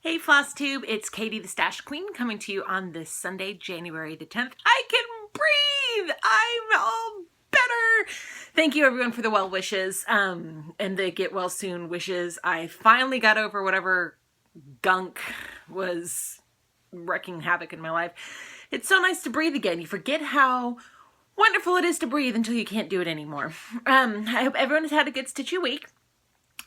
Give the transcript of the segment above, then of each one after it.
Hey Flosstube, it's Katie the Stash Queen coming to you on this Sunday, January the 10th. I can breathe! I'm all better! Thank you everyone for the well wishes and the get well soon wishes. I finally got over whatever gunk was wreaking havoc in my life. It's so nice to breathe again. You forget how wonderful it is to breathe until you can't do it anymore. I hope everyone has had a good stitchy week.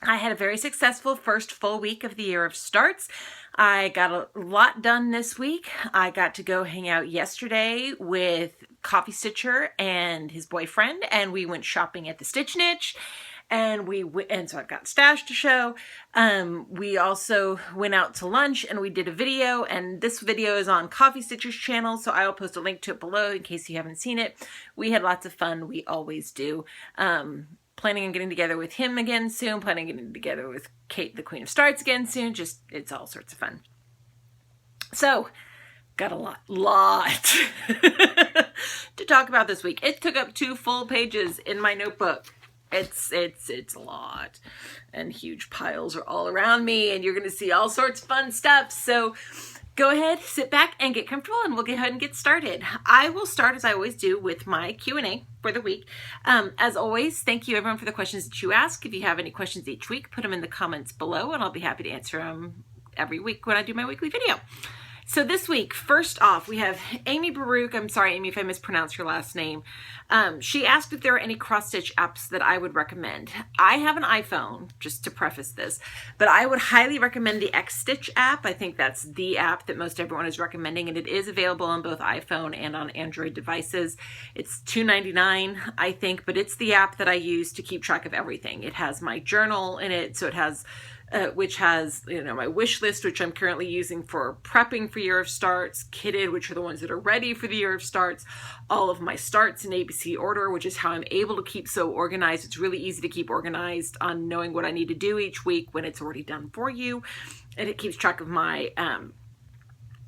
I had a very successful first full week of the year of starts. I got a lot done this week. I got to go hang out yesterday with Coffee Stitcher and his boyfriend, and we went shopping at the Stitch Niche, and so I've got stash to show. We also went out to lunch and we did a video, and this video is on Coffee Stitcher's channel, so I will post a link to it below in case you haven't seen it. We had lots of fun. We always do. Planning on getting together with him again soon, planning on getting together with Kate, the Queen of Starts, again soon. Just, it's all sorts of fun. So, got a lot to talk about this week. It took up 2 full pages in my notebook. It's a lot, and huge piles are all around me, and you're going to see all sorts of fun stuff. So, go ahead, sit back and get comfortable, and we'll go ahead and get started. I will start, as I always do, with my Q&A for the week. As always, thank you everyone for the questions that you ask. If you have any questions each week, put them in the comments below, and I'll be happy to answer them every week when I do my weekly video. So this week, first off, we have Amy Baruch. I'm sorry, Amy, if I mispronounce your last name. She asked if there are any cross-stitch apps that I would recommend. I have an iPhone, just to preface this, but I would highly recommend the X-Stitch app. I think that's the app that most everyone is recommending, and it is available on both iPhone and on Android devices. It's $2.99, I think, but it's the app that I use to keep track of everything. It has my journal in it, so it has which has, my wish list, which I'm currently using for prepping for Year of Starts, kitted, which are the ones that are ready for the Year of Starts, all of my starts in ABC order, which is how I'm able to keep so organized. It's really easy to keep organized on knowing what I need to do each week when it's already done for you. And it keeps track of my, I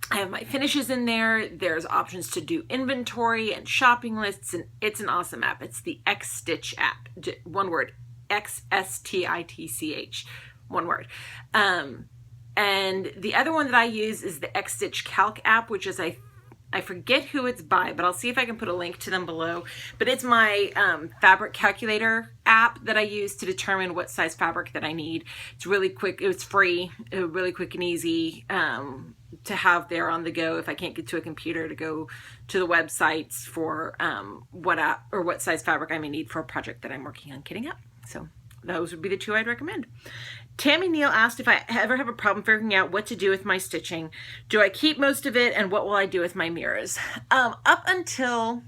have my finishes in there. There's options to do inventory and shopping lists, and it's an awesome app. It's the X-Stitch app, one word, X-S-T-I-T-C-H. One word. And the other one that I use is the X-Stitch Calc app, which is, I forget who it's by, but I'll see if I can put a link to them below. But it's my fabric calculator app that I use to determine what size fabric that I need. It's really quick. It's free, really quick and easy to have there on the go if I can't get to a computer, to go to the websites for what size fabric I may need for a project that I'm working on kitting up. So those would be the 2 I'd recommend. Tammy Neal asked if I ever have a problem figuring out what to do with my stitching. Do I keep most of it, and what will I do with my mirrors? Up until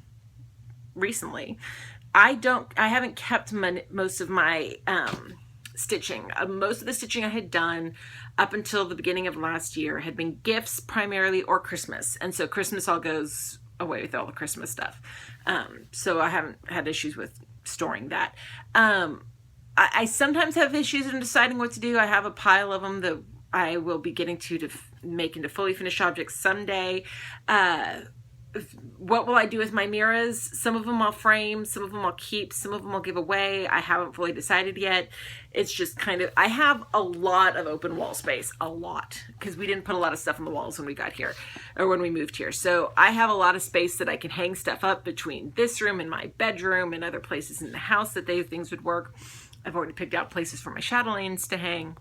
recently, I haven't kept most of my stitching. Most of the stitching I had done up until the beginning of last year had been gifts primarily, or Christmas. And so Christmas all goes away with all the Christmas stuff. So I haven't had issues with storing that. I sometimes have issues in deciding what to do. I have a pile of them that I will be getting to make into fully finished objects someday. What will I do with my mirrors? Some of them I'll frame, some of them I'll keep, some of them I'll give away. I haven't fully decided yet. It's just kind of, I have a lot of open wall space, a lot, because we didn't put a lot of stuff on the walls when we got here, or when we moved here. So I have a lot of space that I can hang stuff up between this room and my bedroom and other places in the house that things would work. I've already picked out places for my chatelaines to hang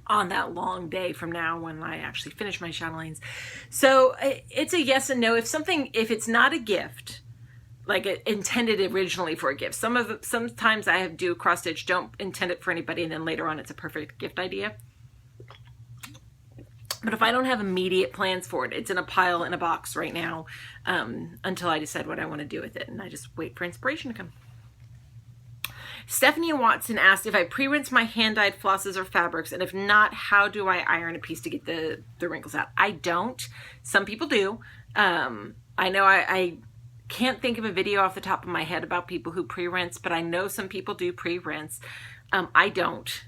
on that long day from now when I actually finish my chatelaines. So it's a yes and no. If it's not a gift, like it intended originally for a gift, sometimes I do cross stitch, don't intend it for anybody, and then later on it's a perfect gift idea. But if I don't have immediate plans for it, it's in a pile in a box right now until I decide what I want to do with it, and I just wait for inspiration to come. Stephanie Watson asked if I pre-rinse my hand-dyed flosses or fabrics, and if not, how do I iron a piece to get the wrinkles out? I don't. Some people do. I know I can't think of a video off the top of my head about people who pre-rinse, but I know some people do pre-rinse. I don't.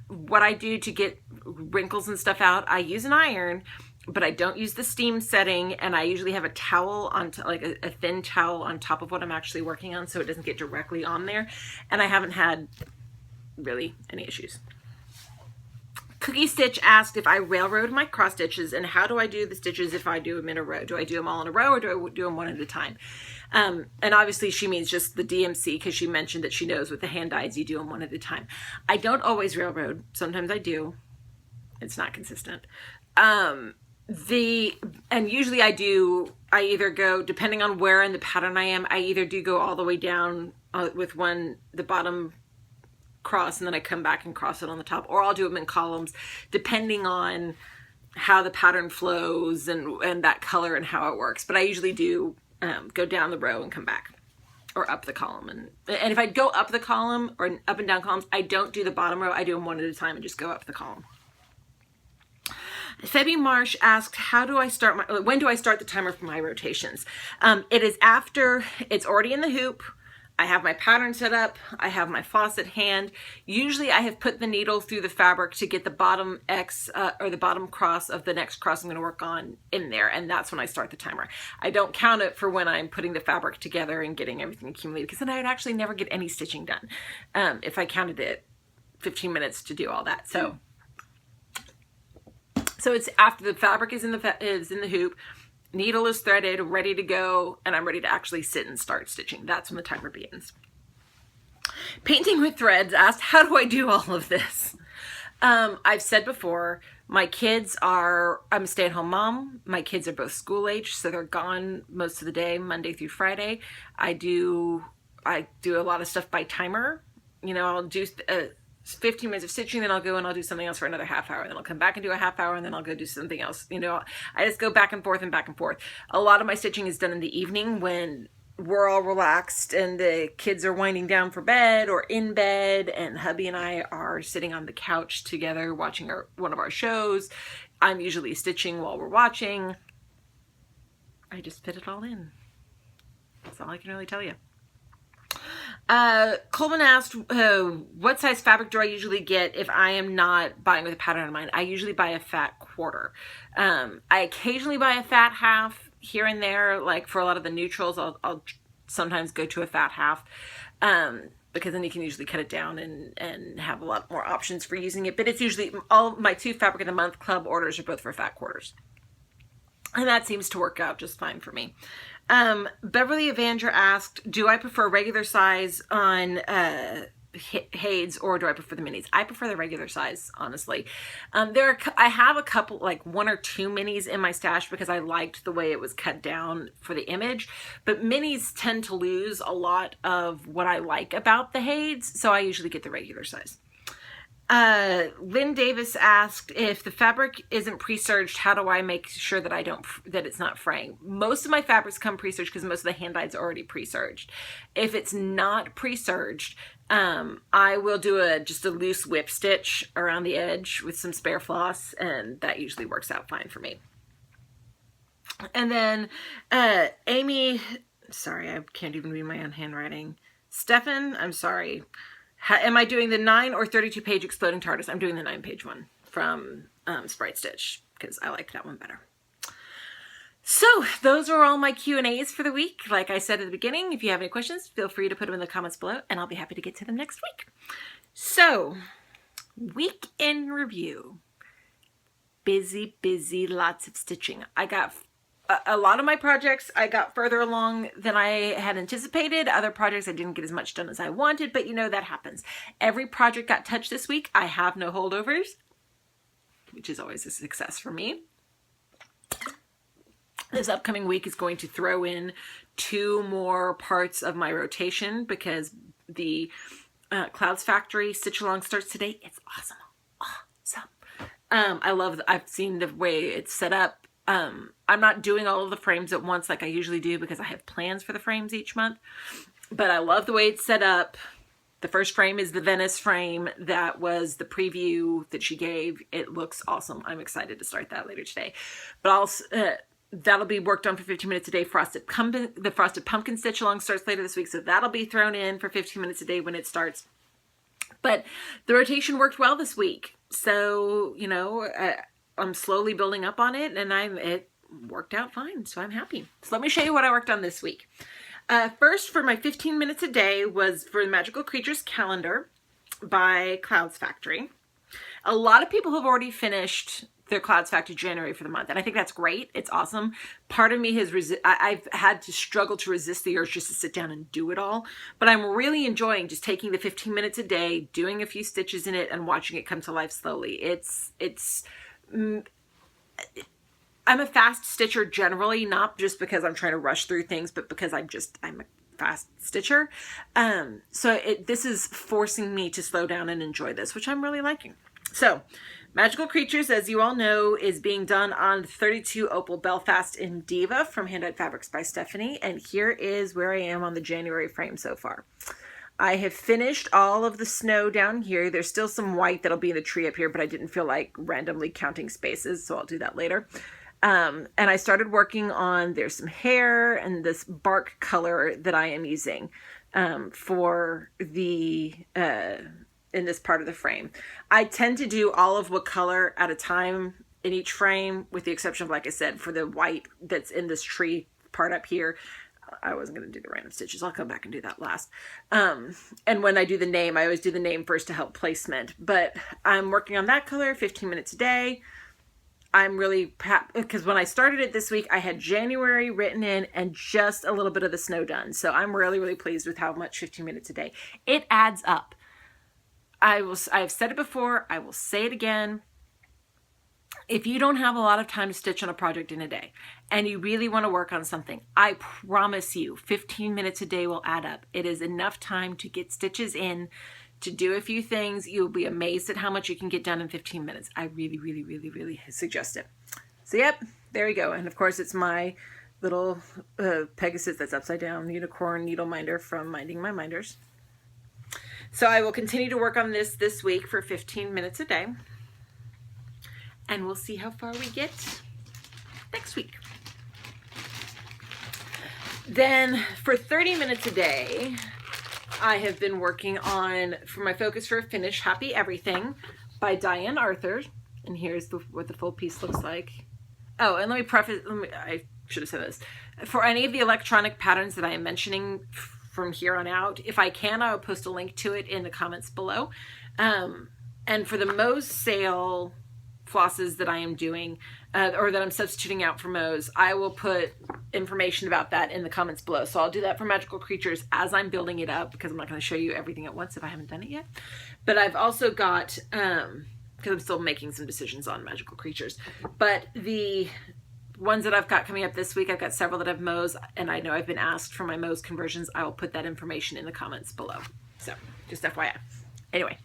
What I do to get wrinkles and stuff out, I use an iron, but I don't use the steam setting, and I usually have a towel on, like a thin towel on top of what I'm actually working on, so it doesn't get directly on there, and I haven't had really any issues. Cookie Stitch asked if I railroad my cross stitches and how do I do the stitches if I do them in a row. Do I do them all in a row or do I do them one at a time? And obviously she means just the DMC because she mentioned that she knows with the hand dyes you do them one at a time. I don't always railroad. Sometimes I do. It's not consistent. And usually I either go, depending on where in the pattern I am, I either do go all the way down with the bottom cross, and then I come back and cross it on the top, or I'll do them in columns depending on how the pattern flows and that color and how it works. But I usually do go down the row and come back, or up the column. And if I go up the column or up and down columns, I don't do the bottom row. I do them one at a time and just go up the column. Febby Marsh asked, when do I start the timer for my rotations? It is after it's already in the hoop. I have my pattern set up. I have my floss at hand. Usually I have put the needle through the fabric to get the bottom X or the bottom cross of the next cross I'm going to work on in there. And that's when I start the timer. I don't count it for when I'm putting the fabric together and getting everything accumulated, because then I would actually never get any stitching done if I counted it 15 minutes to do all that. So it's after the fabric is in the hoop, needle is threaded, ready to go, and I'm ready to actually sit and start stitching. That's when the timer begins. Painting with Threads asked, how do I do all of this? I've said before, I'm a stay-at-home mom. My kids are both school age, so they're gone most of the day, Monday through Friday. I do a lot of stuff by timer. I'll do 15 minutes of stitching, then I'll go and I'll do something else for another half hour, then I'll come back and do a half hour, and then I'll go do something else. I just go back and forth and back and forth. A lot of my stitching is done in the evening when we're all relaxed and the kids are winding down for bed or in bed, and hubby and I are sitting on the couch together watching one of our shows. I'm usually stitching while we're watching. I just fit it all in. That's all I can really tell you. Coleman asked, what size fabric do I usually get if I am not buying with a pattern in mind? I usually buy a fat quarter. I occasionally buy a fat half here and there, like for a lot of the neutrals, I'll sometimes go to a fat half, because then you can usually cut it down and have a lot more options for using it. But it's usually all my 2 fabric of the month club orders are both for fat quarters. And that seems to work out just fine for me. Beverly Evanger asked, do I prefer regular size on Hades or do I prefer the minis? I prefer the regular size, honestly. I have a couple, like 1 or 2 minis in my stash because I liked the way it was cut down for the image, but minis tend to lose a lot of what I like about the Hades, so I usually get the regular size. Lynn Davis asked, if the fabric isn't pre-serged, how do I make sure that that it's not fraying? Most of my fabrics come pre-serged because most of the hand dyes are already pre-serged. If it's not pre-serged, I will do just a loose whip stitch around the edge with some spare floss, and that usually works out fine for me. And then, Amy, sorry, I can't even read my own handwriting. Stefan, I'm sorry. Am I doing the 9 or 32 page Exploding TARDIS? I'm doing the 9 page one from Sprite Stitch because I like that one better. So those are all my Q&As for the week. Like I said at the beginning, if you have any questions, feel free to put them in the comments below and I'll be happy to get to them next week. So, week in review. Busy, lots of stitching. I got a lot of my projects I got further along than I had anticipated. Other projects I didn't get as much done as I wanted, but that happens. Every project got touched this week. I have no holdovers, which is always a success for me. This upcoming week is going to throw in 2 more parts of my rotation because the Clouds Factory Stitch Along starts today. It's awesome. I've seen the way it's set up. I'm not doing all of the frames at once like I usually do because I have plans for the frames each month, but I love the way it's set up. The first frame is the Venice frame. That was the preview that she gave. It looks awesome. I'm excited to start that later today, but that'll be worked on for 15 minutes a day. The Frosted Pumpkin Stitch Along starts later this week, so that'll be thrown in for 15 minutes a day when it starts. But the rotation worked well this week, so I'm slowly building up on it, and it worked out fine, so I'm happy. So let me show you what I worked on this week. First, for my 15 minutes a day was for the Magical Creatures Calendar by Clouds Factory. A lot of people have already finished their Clouds Factory January for the month, and I think that's great. It's awesome. Part of me has I've had to struggle to resist the urge just to sit down and do it all, but I'm really enjoying just taking the 15 minutes a day, doing a few stitches in it, and watching it come to life slowly. I'm a fast stitcher generally, not just because I'm trying to rush through things, but because I'm a fast stitcher. This is forcing me to slow down and enjoy this, which I'm really liking. So Magical Creatures, as you all know, is being done on 32 Opal Belfast in Diva from Hand Dyed Fabrics by Stephanie. And here is where I am on the January frame so far. I have finished all of the snow down here. There's still some white that'll be in the tree up here, but I didn't feel like randomly counting spaces, so I'll do that later. And I started working on, there's some hair and this bark color that I am using for the, in this part of the frame. I tend to do all of what color at a time in each frame, with the exception of, like I said, for the white that's in this tree part up here. I wasn't going to do the random stitches. I'll come back and do that last. And when I do the name, I always do the name first to help placement. But I'm working on that color 15 minutes a day. I'm really happy because when I started it this week, I had January written in and just a little bit of the snow done. So I'm really, really pleased with how much 15 minutes a day. It adds up. I've said it before. I will say it again. If you don't have a lot of time to stitch on a project in a day and you really want to work on something, I promise you 15 minutes a day will add up. It is enough time to get stitches in, to do a few things. You'll be amazed at how much you can get done in 15 minutes. I really, really, really, really suggest it. So yep, there we go. And of course it's my little Pegasus that's upside down unicorn needle minder from Minding My Minders. So I will continue to work on this week for 15 minutes a day. And we'll see how far we get next week. Then for 30 minutes a day, I have been working on, for my focus for a finish, Happy Everything by Diane Arthur. And here's what the full piece looks like. Oh, and let me preface, I should have said this. For any of the electronic patterns that I am mentioning from here on out, if I can, I will post a link to it in the comments below. And for the Moe's sale flosses that I am doing, or that I'm substituting out for Moe's, I will put information about that in the comments below. So I'll do that for Magical Creatures as I'm building it up, because I'm not going to show you everything at once if I haven't done it yet. But I've also got, because I'm still making some decisions on Magical Creatures, but the ones that I've got coming up this week, I've got several that have Moe's, and I know I've been asked for my Moe's conversions. I will put that information in the comments below. So just FYI. Anyway,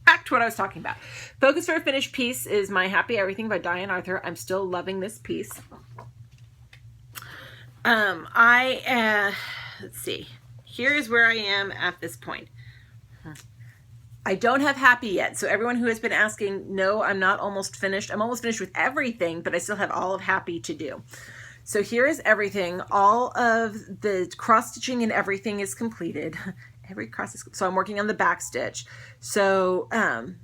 back to what I was talking about. Focus for a finished piece is my Happy Everything by Diane Arthur. I'm still loving this piece. Let's see. Here's where I am at this point. I don't have Happy yet. So everyone who has been asking, no, I'm not almost finished. I'm almost finished with everything, but I still have all of Happy to do. So here is everything. All of the cross stitching and everything is completed. Every cross is, so I'm working on the back stitch. So I'm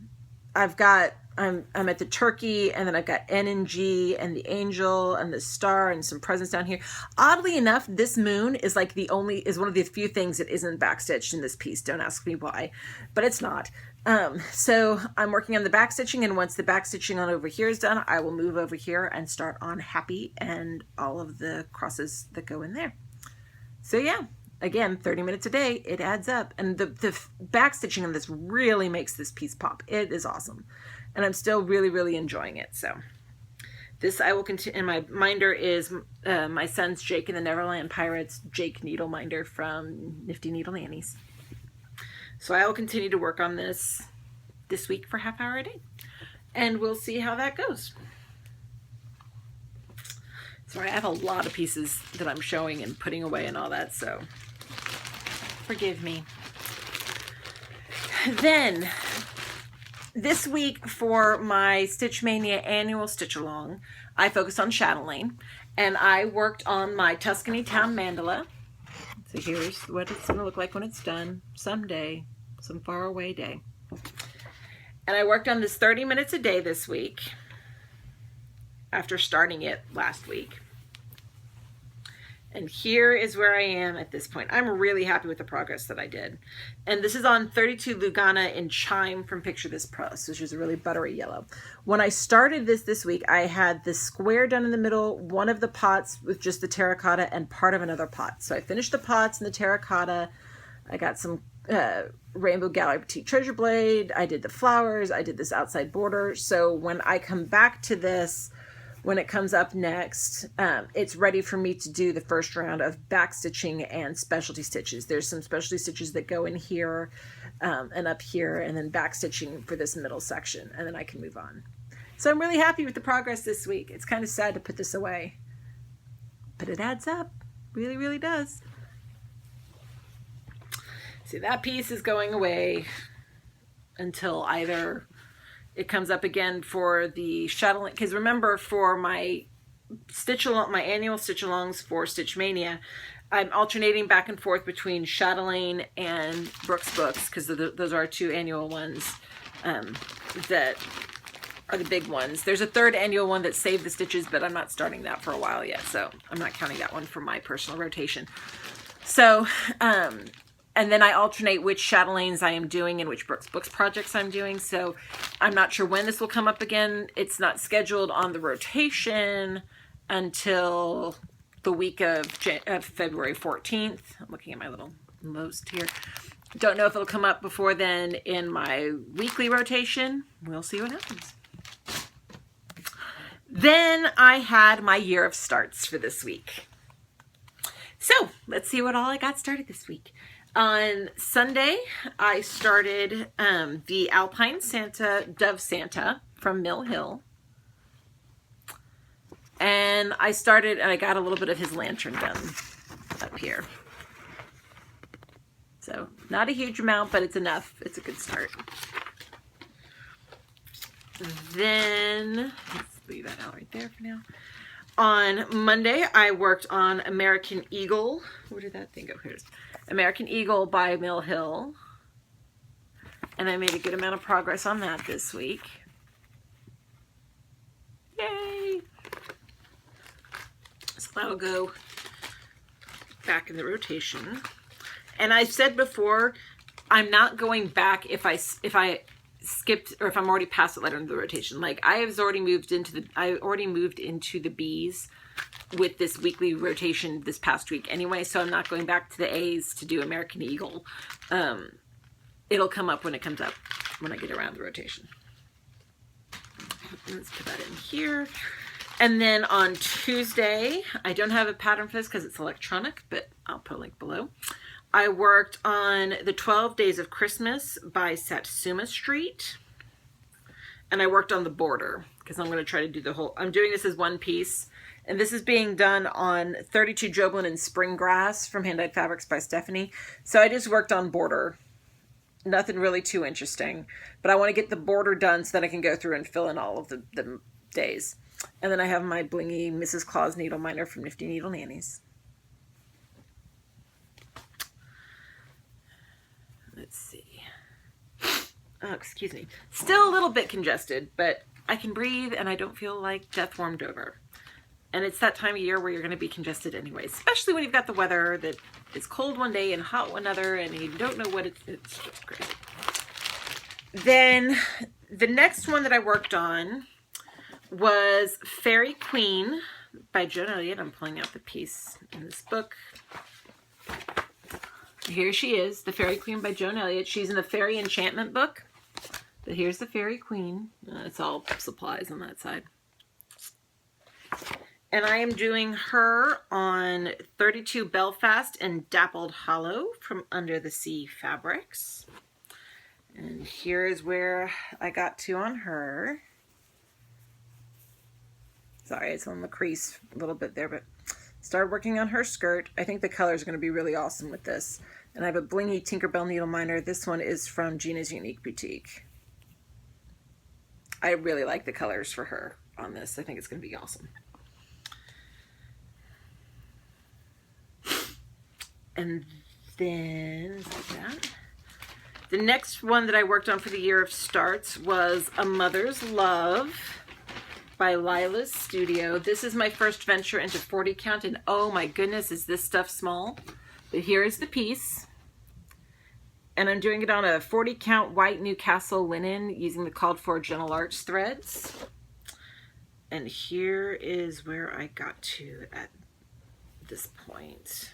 at the turkey, and then I've got N and G and the angel and the star and some presents down here. Oddly enough, this moon is like is one of the few things that isn't backstitched in this piece. Don't ask me why, but it's not. So I'm working on the back stitching, and once the back stitching on over here is done, I will move over here and start on Happy and all of the crosses that go in there. So yeah. Again, 30 minutes a day, it adds up. And the back stitching on this really makes this piece pop. It is awesome. And I'm still really, really enjoying it. So this I will continue. And my minder is my son's Jake and the Neverland Pirates Jake needle minder from Nifty Needle Nannies. So I will continue to work on this week for half hour a day. And we'll see how that goes. Sorry, I have a lot of pieces that I'm showing and putting away and all that, so forgive me. Then, this week for my Stitch Mania annual Stitch Along, I focused on chatelaine, and I worked on my Tuscany Town mandala. So here's what it's going to look like when it's done someday, some faraway day. And I worked on this 30 minutes a day this week, after starting it last week. And here is where I am at this point. I'm really happy with the progress that I did. And this is on 32 Lugana in Chime from Picture This Press, which is a really buttery yellow. When I started this week, I had the square done in the middle, one of the pots with just the terracotta and part of another pot. So I finished the pots and the terracotta. I got some Rainbow Gallery Petite Treasure Blade. I did the flowers. I did this outside border. So when I come back to this, when it comes up next, it's ready for me to do the first round of back stitching and specialty stitches. There's some specialty stitches that go in here and up here, and then back stitching for this middle section, and then I can move on. So I'm really happy with the progress this week. It's kind of sad to put this away, but it adds up. Really, really does. See, that piece is going away until either it comes up again for the shuttling, because remember, for my my annual stitch alongs for Stitch Mania, I'm alternating back and forth between Chatelaine and Brooks Books, because those are our two annual ones that are the big ones. There's a third annual one that saved the stitches, but I'm not starting that for a while yet, so I'm not counting that one for my personal rotation. So and then I alternate which Chatelaines I am doing and which Brooks Books projects I'm doing. So I'm not sure when this will come up again. It's not scheduled on the rotation until the week of February 14th. I'm looking at my little list here. Don't know if it'll come up before then in my weekly rotation. We'll see what happens. Then I had my year of starts for this week. So let's see what all I got started this week. On Sunday, I started the Alpine Santa, Dove Santa from Mill Hill. And I got a little bit of his lantern done up here. So not a huge amount, but it's enough. It's a good start. Then, let's leave that out right there for now. On Monday, I worked on American Eagle. Where did that thing go? Here's American Eagle by Mill Hill. And I made a good amount of progress on that this week. Yay! So that'll go back in the rotation. And I said before, I'm not going back if I skipped, or if I'm already past the letter into the rotation. Like I already moved into the B's with this weekly rotation this past week anyway, so I'm not going back to the A's to do American Eagle. It'll come up when it comes up, when I get around the rotation. Let's put that in here. And then on Tuesday, I don't have a pattern for this because it's electronic, but I'll put a link below. I worked on the 12 Days of Christmas by Satsuma Street. And I worked on the border because I'm going to try to do the whole, I'm doing this as one piece. And this is being done on 32 Joblin and Spring Grass from Hand Dyed Fabrics by Stephanie. So I just worked on border. Nothing really too interesting. But I want to get the border done so that I can go through and fill in all of the days. And then I have my blingy Mrs. Claus needle minder from Nifty Needle Nannies. Let's see. Oh, excuse me. Still a little bit congested, but I can breathe and I don't feel like death warmed over. And it's that time of year where you're going to be congested anyway, especially when you've got the weather that is cold one day and hot one other, and you don't know what it's just crazy. Then the next one that I worked on was Fairy Queen by Joan Elliott. I'm pulling out the piece in this book. Here she is, the Fairy Queen by Joan Elliott. She's in the Fairy Enchantment book. But here's the Fairy Queen. It's all supplies on that side. And I am doing her on 32 Belfast and Dappled Hollow from Under the Sea Fabrics. And here is where I got to on her. Sorry, it's on the crease a little bit there, but started working on her skirt. I think the colors are going to be really awesome with this. And I have a blingy Tinkerbell needle minder. This one is from Gina's Unique Boutique. I really like the colors for her on this. I think it's going to be awesome. And then, like that. The next one that I worked on for the year of starts was A Mother's Love by Lila's Studio. This is my first venture into 40 count, and oh my goodness, is this stuff small. But here is the piece. And I'm doing it on a 40 count white Newcastle linen using the called for Gentle Arts threads. And here is where I got to at this point.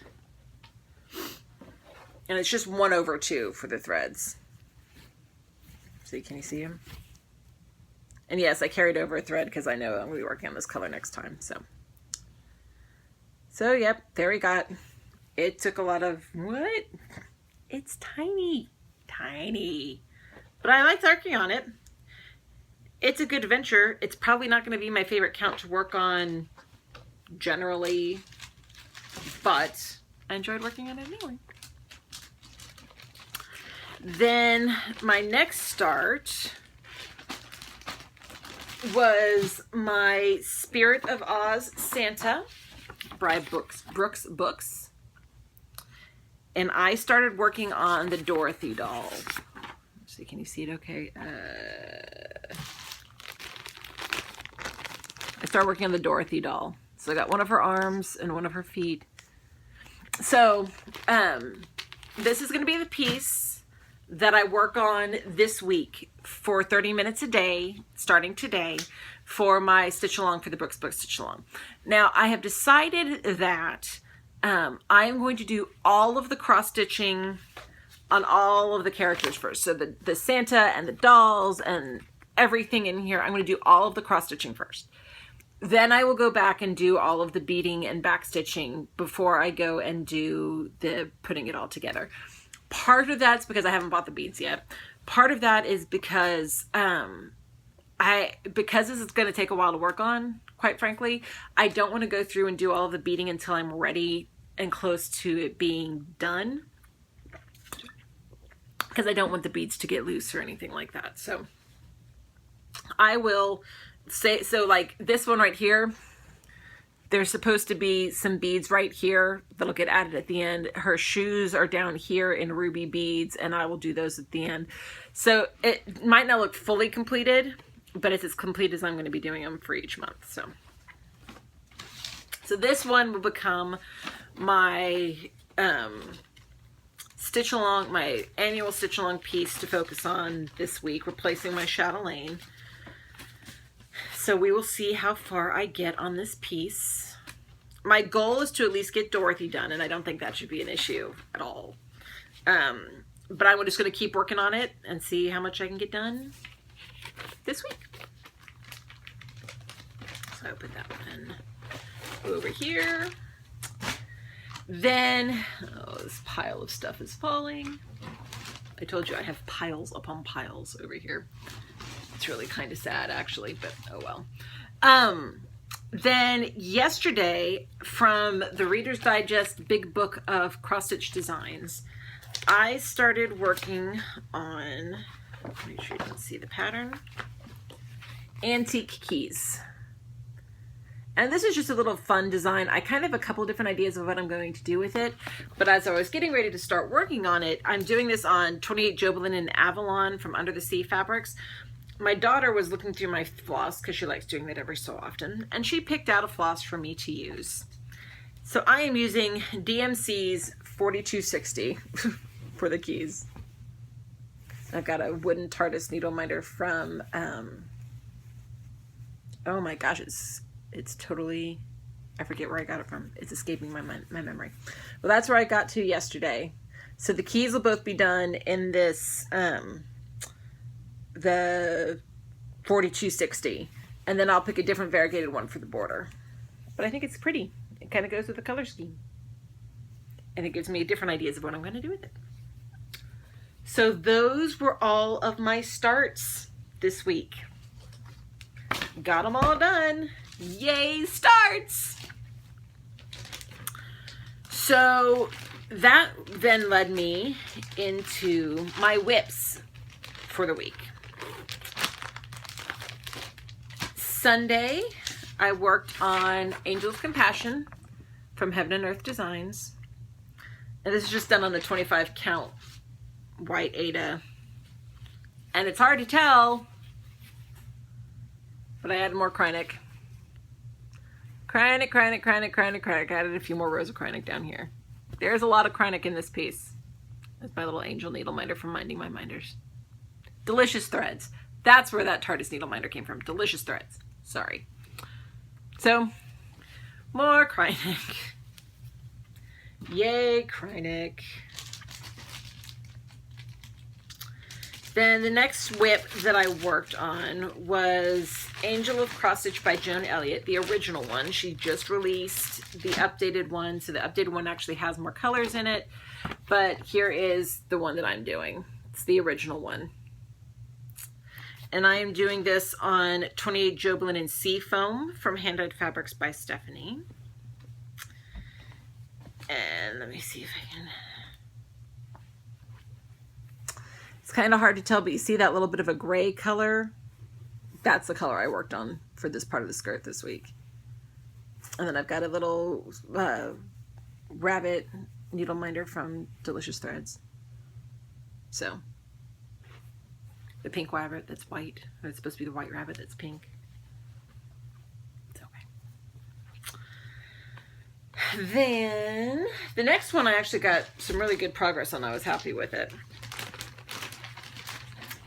And it's just 1/2 for the threads. See, can you see them? And yes, I carried over a thread because I know I'm going to be working on this color next time. So yep, there we got. It took a lot of, what? It's tiny, tiny. But I liked working on it. It's a good venture. It's probably not going to be my favorite count to work on generally, but I enjoyed working on it anyway. Then my next start was my Spirit of Oz Santa by Brooks Books. And I started working on the Dorothy doll. Let's see, can you see it okay? I started working on the Dorothy doll. So I got one of her arms and one of her feet. So this is going to be the piece that I work on this week for 30 minutes a day, starting today, for my stitch along for the Brooks Book stitch along. Now I have decided that I am going to do all of the cross stitching on all of the characters first. So the Santa and the dolls and everything in here, I'm going to do all of the cross stitching first. Then I will go back and do all of the beading and back stitching before I go and do the putting it all together. Part of that's because I haven't bought the beads yet. Part of that is because because this is going to take a while to work on, quite frankly, I don't want to go through and do all of the beading until I'm ready and close to it being done, because I don't want the beads to get loose or anything like that. So I will say, so like this one right here, there's supposed to be some beads right here that'll get added at the end. Her shoes are down here in ruby beads, and I will do those at the end. So it might not look fully completed, but it's as complete as I'm going to be doing them for each month. So this one will become my stitch along, my annual stitch along piece to focus on this week, replacing my chatelaine. So we will see how far I get on this piece. My goal is to at least get Dorothy done, and I don't think that should be an issue at all. But I'm just going to keep working on it and see how much I can get done this week. So I'll put that one over here. Then, oh, this pile of stuff is falling. I told you I have piles upon piles over here. It's really kind of sad, actually, but oh well. Then yesterday, from the Reader's Digest Big Book of Cross-Stitch Designs, I started working on, make sure you can see the pattern, antique keys. And this is just a little fun design. I kind of have a couple different ideas of what I'm going to do with it, but as I was getting ready to start working on it, I'm doing this on 28 Jobelin and Avalon from Under the Sea Fabrics. My daughter was looking through my floss because she likes doing that every so often, and she picked out a floss for me to use. So I am using DMC's 4260 for the keys. I've got a wooden TARDIS needle minder from, oh my gosh, it's totally, I forget where I got it from. It's escaping my memory. Well, that's where I got to yesterday. So the keys will both be done in this, the 4260, and then I'll pick a different variegated one for the border. But I think it's pretty. It kind of goes with the color scheme, and it gives me different ideas of what I'm going to do with it. So those were all of my starts this week. Got them all done. Yay, starts! So that then led me into my whips for the week. Sunday, I worked on Angel's Compassion from Heaven and Earth Designs. And this is just done on the 25 count white Aida. And it's hard to tell, but but I added more Krynic. Krynic. I added a few more rows of Krynic down here. There's a lot of Krynic in this piece. That's my little angel needle minder from Minding My Minders. Delicious threads. That's where that TARDIS needle minder came from. Delicious threads. Sorry. So, more Krynic. Yay, Krynic. Then the next whip that I worked on was Angel of Cross Stitch by Joan Elliott, the original one. She just released the updated one, so the updated one actually has more colors in it, but here is the one that I'm doing. It's the original one. And I am doing this on 28 Joblin and Sea Foam from Hand Dyed Fabrics by Stephanie. And let me see if I can... It's kind of hard to tell, but you see that little bit of a gray color? That's the color I worked on for this part of the skirt this week. And then I've got a little rabbit needle minder from Delicious Threads. So, the pink rabbit that's white. Or it's supposed to be the white rabbit that's pink. It's okay. Then, the next one I actually got some really good progress on. I was happy with it.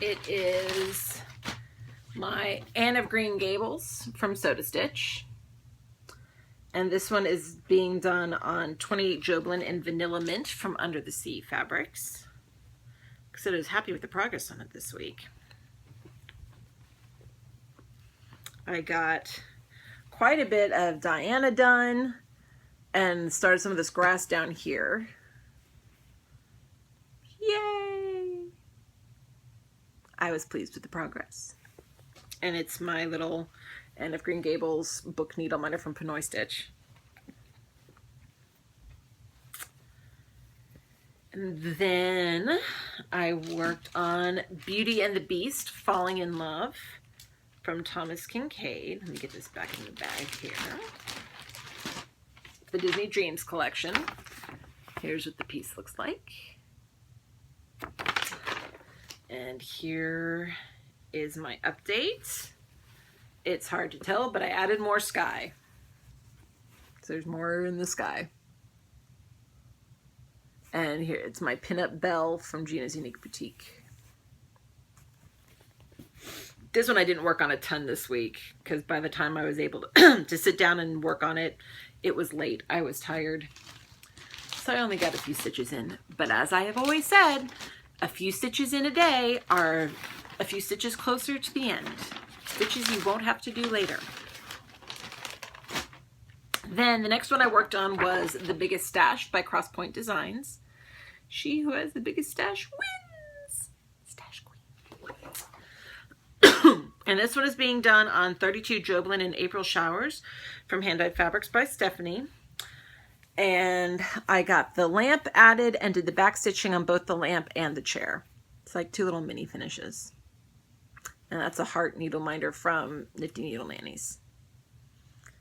It is my Anne of Green Gables from Soda Stitch. And this one is being done on 28 Joblin and Vanilla Mint from Under the Sea Fabrics. Because I was happy with the progress on it this week. I got quite a bit of Diana done and started some of this grass down here. Yay! I was pleased with the progress. And it's my little Anne of Green Gables book needle minder from Pinot Stitch. And then I worked on Beauty and the Beast, Falling in Love from Thomas Kincaid. Let me get this back in the bag here. The Disney Dreams collection. Here's what the piece looks like. And here is my update. It's hard to tell, but I added more sky. So there's more in the sky. And here, it's my pinup bell from Gina's Unique Boutique. This one I didn't work on a ton this week, because by the time I was able to, to sit down and work on it, it was late. I was tired. So I only got a few stitches in. But as I have always said, a few stitches in a day are a few stitches closer to the end. Stitches you won't have to do later. Then the next one I worked on was The Biggest Stash by Crosspoint Designs. She who has the biggest stash wins. Stash Queen. And this one is being done on 32 Joblin and April Showers from Hand Dyed Fabrics by Stephanie. And I got the lamp added and did the back stitching on both the lamp and the chair. It's like two little mini finishes. And that's a heart needle minder from Nifty Needle Nannies.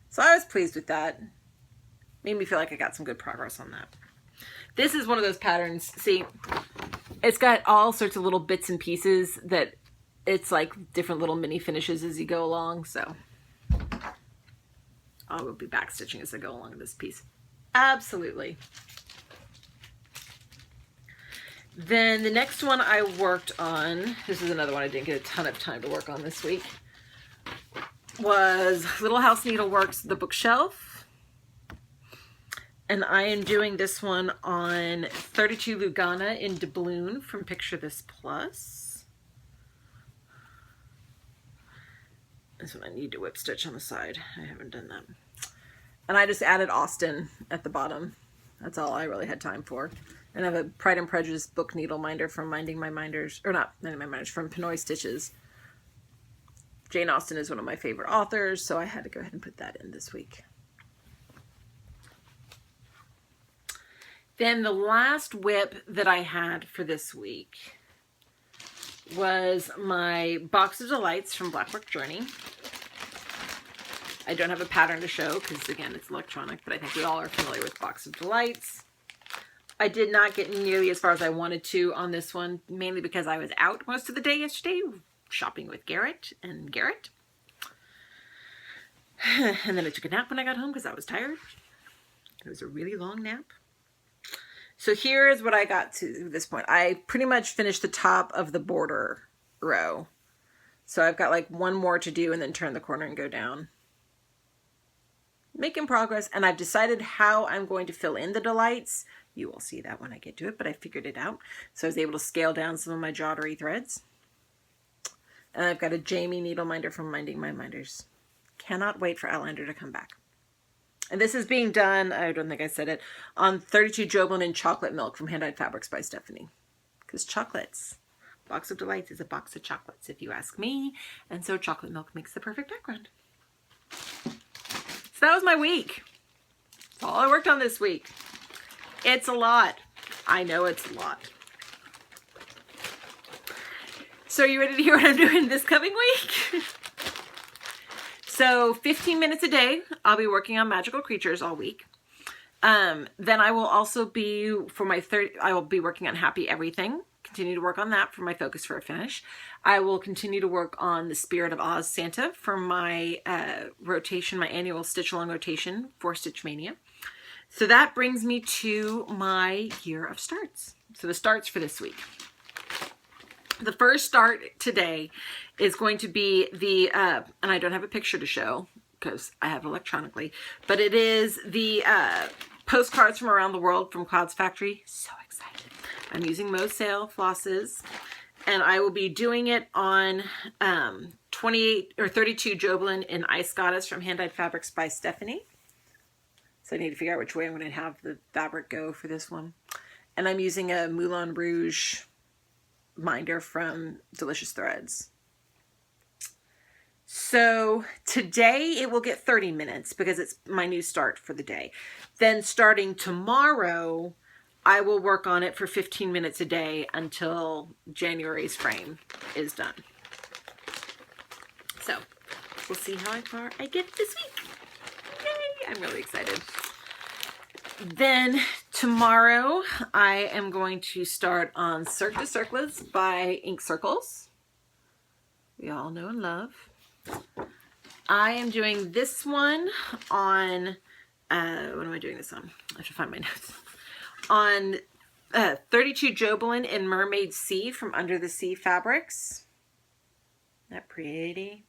So I was pleased with that. Made me feel like I got some good progress on that. This is one of those patterns. See, it's got all sorts of little bits and pieces that it's like different little mini finishes as you go along. So I will be back stitching as I go along with this piece. Absolutely. Then the next one I worked on, this is another one I didn't get a ton of time to work on this week, was Little House Needleworks, The Bookshelf. And I am doing this one on 32 Lugana in doubloon from Picture This Plus. This one I need to whip stitch on the side. I haven't done that. And I just added Austin at the bottom. That's all I really had time for. And I have a Pride and Prejudice book needle minder from Minding My Minders, or not Minding My Minders, from Pinot Stitches. Jane Austen is one of my favorite authors, so I had to go ahead and put that in this week. Then the last whip that I had for this week was my Box of Delights from Blackwork Journey. I don't have a pattern to show because, again, it's electronic, but I think we all are familiar with Box of Delights. I did not get nearly as far as I wanted to on this one, mainly because I was out most of the day yesterday shopping with Garrett and Garrett. And then I took a nap when I got home because I was tired. It was a really long nap. So here is what I got to this point. I pretty much finished the top of the border row. So I've got like one more to do and then turn the corner and go down. Making progress. And I've decided how I'm going to fill in the delights. You will see that when I get to it, but I figured it out. So I was able to scale down some of my jawtery threads. And I've got a Jamie needle minder from Minding My Minders. Cannot wait for Outlander to come back. And this is being done, I don't think I said it, on 32 Joblin and chocolate milk from Hand Dyed Fabrics by Stephanie. Because chocolates, box of delights is a box of chocolates, if you ask me. And so chocolate milk makes the perfect background. So that was my week. That's all I worked on this week. It's a lot. I know it's a lot. So are you ready to hear what I'm doing this coming week? So 15 minutes a day, I'll be working on magical creatures all week. Then I will also be, for my I will be working on Happy Everything. Continue to work on that for my focus for a finish. I will continue to work on the Spirit of Oz Santa for my rotation, my annual stitch along rotation for Stitch Mania. So that brings me to my year of starts. So the starts for this week. The first start today is going to be the, and I don't have a picture to show because I have it electronically, but it is the Postcards from Around the World from Cloud's Factory. So excited. I'm using Mo Sale flosses, and I will be doing it on 28 or 32 Joblin in Ice Goddess from Hand Dyed Fabrics by Stephanie. So I need to figure out which way I'm going to have the fabric go for this one. And I'm using a Moulin Rouge minder from Delicious Threads. So today it will get 30 minutes because it's my new start for the day. Then starting tomorrow, I will work on it for 15 minutes a day until January's frame is done. So we'll see how far I get this week. Yay! I'm really excited. Then tomorrow I am going to start on Cirque de Cercles by Ink Circles. We all know and love. I am doing this one on, what am I doing this on? I have to find my notes. On 32 Joblin in Mermaid Sea from Under the Sea Fabrics. Isn't that pretty?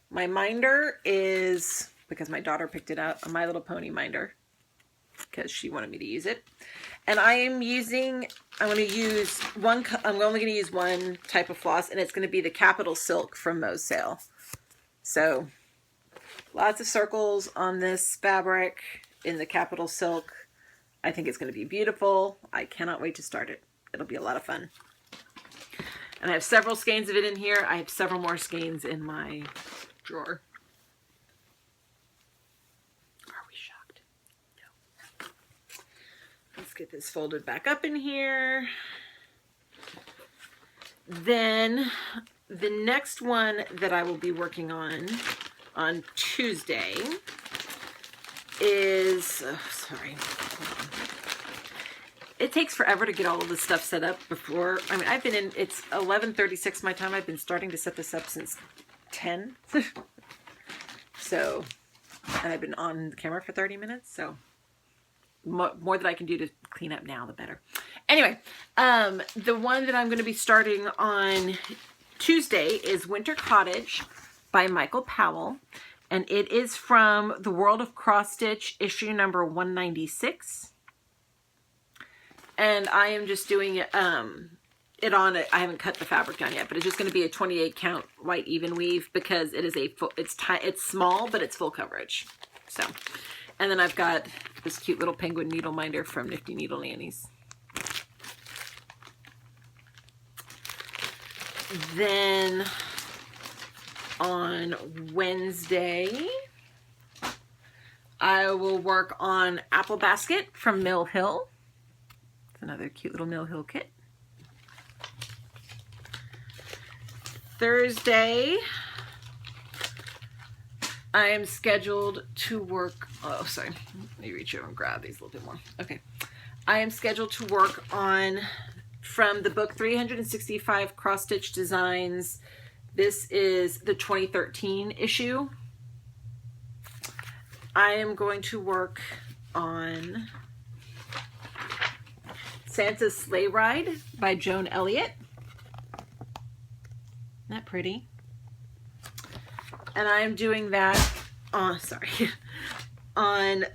My minder is, because my daughter picked it up, a My Little Pony minder because she wanted me to use it. And I am using, I'm only going to use one type of floss, and it's going to be the Capital Silk from Mo Sale. So lots of circles on this fabric in the Capital Silk. I think it's going to be beautiful. I cannot wait to start it. It'll be a lot of fun. And I have several skeins of it in here. I have several more skeins in my drawer. Are we shocked? No. Let's get this folded back up in here. Then the next one that I will be working on Tuesday is, sorry, hold on. It takes forever to get all of this stuff set up before, I mean, I've been in, it's 11:36 my time. I've been starting to set this up since 10. So, and I've been on the camera for 30 minutes, so more that I can do to clean up now, the better. Anyway, the one that I'm going to be starting on Tuesday is Winter Cottage by Michael Powell, and it is from The World of Cross Stitch, issue number 196. And I am just doing it, it on it. I haven't cut the fabric down yet, but it's just going to be a 28 count white even weave because it is a full, it's small, but it's full coverage. So, and then I've got this cute little penguin needle minder from Nifty Needle Nannies. Then on Wednesday, I will work on Apple Basket from Mill Hill. It's another cute little Mill Hill kit. Thursday, I am scheduled to work, oh, sorry, let me reach over and grab these a little bit more. Okay. I am scheduled to work on, from the book 365 Cross Stitch Designs, this is the 2013 issue. I am going to work on Santa's Sleigh Ride by Joan Elliott. Isn't that pretty? And I am doing that on, on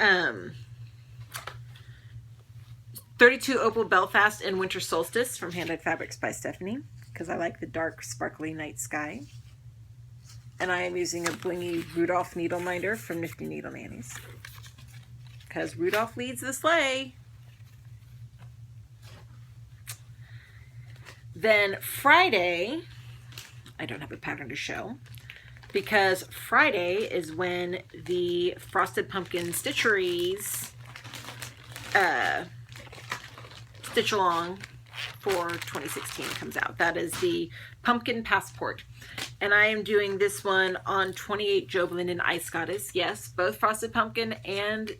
32 Opal Belfast and Winter Solstice from Hand Dyed Fabrics by Stephanie, because I like the dark, sparkly night sky. And I am using a blingy Rudolph needle minder from Nifty Needle Nannies, because Rudolph leads the sleigh. Then Friday, I don't have a pattern to show, because Friday is when the Frosted Pumpkin Stitcheries Stitch Along for 2016 comes out. That is the Pumpkin Passport. And I am doing this one on 28 Joblin and Ice Goddess. Yes, both Frosted Pumpkin and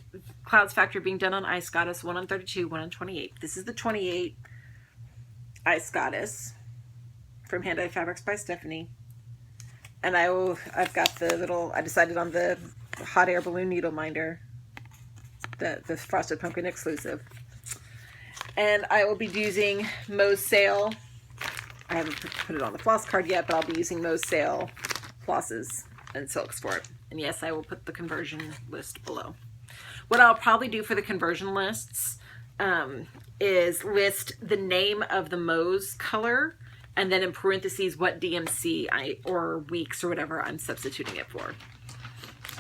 Clouds Factory being done on Ice Goddess. One on 32, one on 28. This is the 28 Ice Goddess from Hand Dyed Fabrics by Stephanie. And I've got the little, I decided on the hot air balloon needle minder, the Frosted Pumpkin exclusive. And I will be using Mo's Sale. I haven't put it on the floss card yet, but I'll be using Mo's Sale flosses and silks for it. And yes, I will put the conversion list below. What I'll probably do for the conversion lists is list the name of the Mo's color, and then in parentheses what DMC or weeks or whatever I'm substituting it for.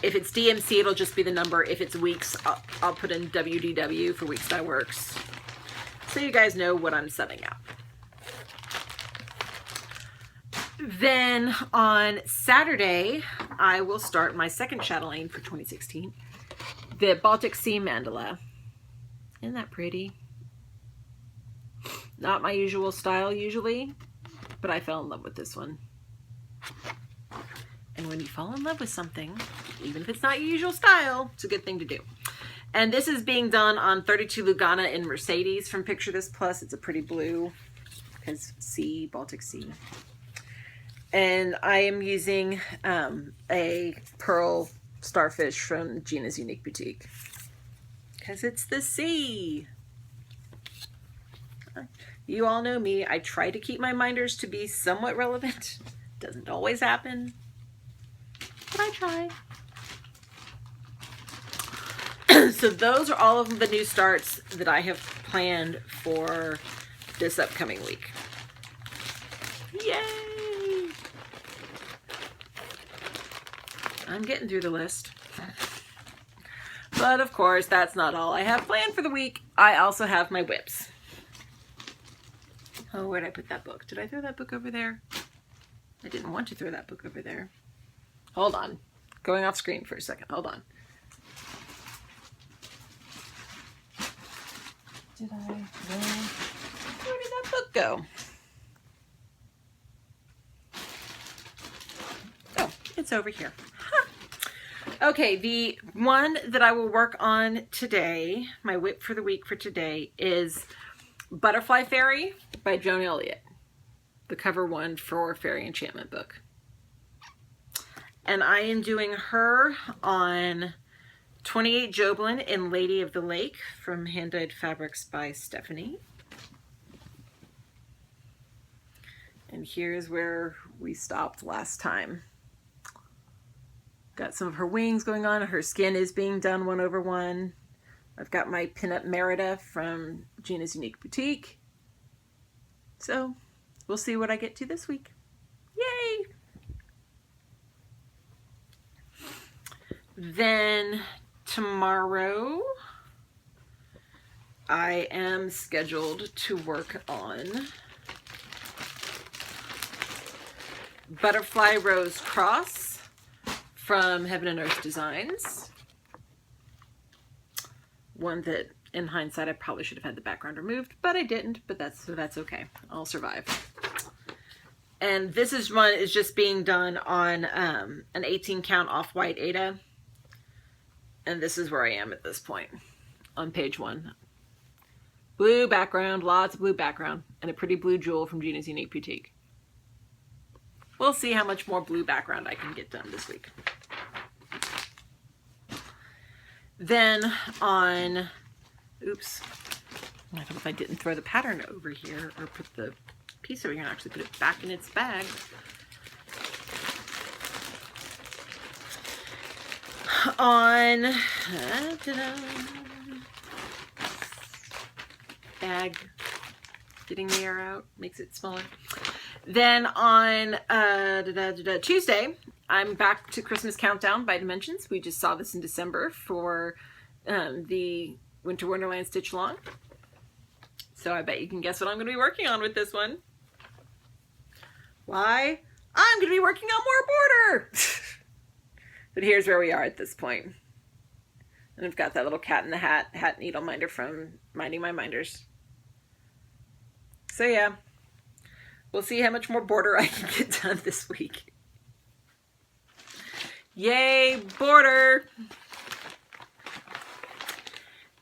If it's DMC, it'll just be the number. If it's weeks, I'll put in WDW for Weeks Dye Works, so you guys know what I'm setting up. Then on Saturday, I will start my second chatelaine for 2016, the Baltic Sea Mandala. Isn't that pretty? Not my usual style usually, but I fell in love with this one. And when you fall in love with something, even if it's not your usual style, it's a good thing to do. And this is being done on 32 Lugana in Mercedes from Picture This Plus. It's a pretty blue, because sea, Baltic Sea. And I am using a pearl starfish from Gina's Unique Boutique, because it's the sea. You all know me. I try to keep my minders to be somewhat relevant. Doesn't always happen, but I try. So those are all of the new starts that I have planned for this upcoming week. Yay! I'm getting through the list. But of course, that's not all I have planned for the week. I also have my whips. Oh, where'd I put that book? Did I throw that book over there? I didn't want to throw that book over there. Hold on. Going off screen for a second. Hold on. Did I? No. Where did that book go? Oh, it's over here. Huh. Okay, the one that I will work on today, my whip for the week for today, is Butterfly Fairy by Joan Elliott, the cover one for Fairy Enchantment book. And I am doing her on 28 Joblin in Lady of the Lake from Hand Dyed Fabrics by Stephanie. And here's where we stopped last time. Got some of her wings going on. Her skin is being done 1/1. I've got my pinup Merida from Gina's Unique Boutique. So we'll see what I get to this week. Yay! Then tomorrow I am scheduled to work on Butterfly Rose Cross from Heaven and Earth Designs. One that, in hindsight, I probably should have had the background removed, but I didn't, but that's okay. I'll survive. And this one is just being done on an 18 count off-white Aida. And this is where I am at this point on page 1. Blue background, lots of blue background, and a pretty blue jewel from Gina's Unique Boutique. We'll see how much more blue background I can get done this week. Then on, oops, I don't know if I didn't throw the pattern over here or put the piece over here and actually put it back in its bag. On, bag, getting the air out makes it smaller. Then on Tuesday, I'm back to Christmas Countdown by Dimensions. We just saw this in December for the Winter Wonderland Stitch Along. So I bet you can guess what I'm going to be working on with this one. Why? I'm going to be working on more border! But here's where we are at this point. And I've got that little cat in the hat needle minder from Minding My Minders. So yeah, we'll see how much more border I can get done this week. Yay, border!